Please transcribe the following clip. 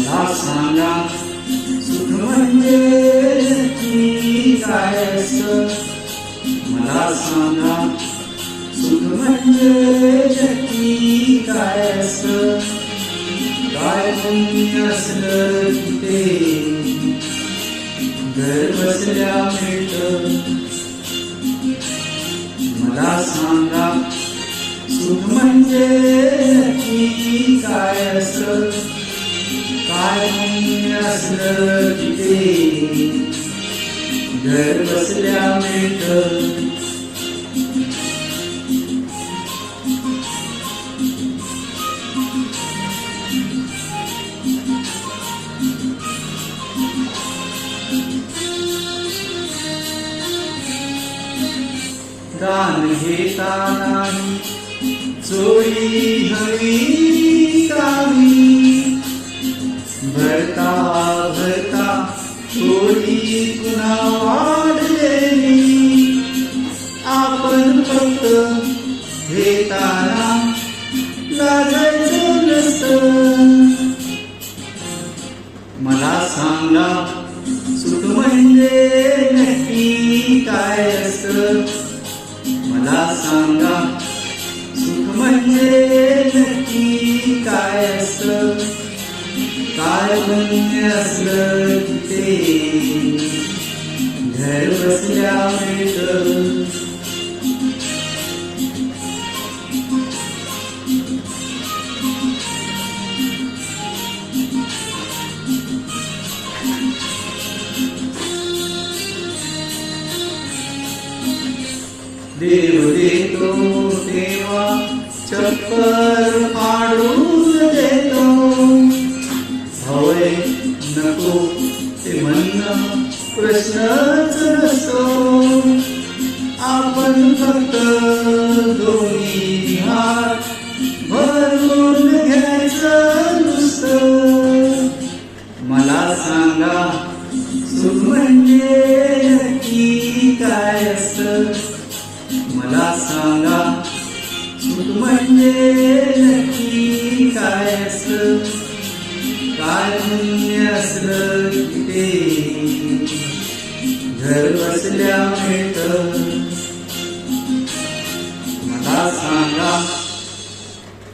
मला सांगा सुख म्हणजे नक्की काय असतं. मला सांगा सुख म्हणजे नक्की काय असतं. काय पुण्य असलं की ते घर बसल्या मिळतं. मला सांगा सुख म्हणजे नक्की काय असतं. काय पुण्य असलं की ते घर बसल्या मिळतं. दान घेता नाही चोरी हवी कामी. भरता भरता चोरी पुन्हा वाढलेली. आपण फक्त घेताना लाजायचं नसतं. मला सांगा सुख म्हणजे नक्की काय असतं. मला सांगा सुख म्हणजे नक्की काय असतं. काय पुण्य असलं की ते घर बसल्या मिळतं. देव देतो देवा चक्कर पाडून देतो. हवंय नको ते म्हणणं प्रश्नच नसतो. आपण फक्त दोन्ही हात भरून घ्यायचं नुसतं. मला सांगा सुख म्हणजे नक्की काय असतं. मला सांगा सुख म्हणजे नक्की काय असतं. काय पुण्य असलं की ते घर बसल्या मिळतं. मला सांगा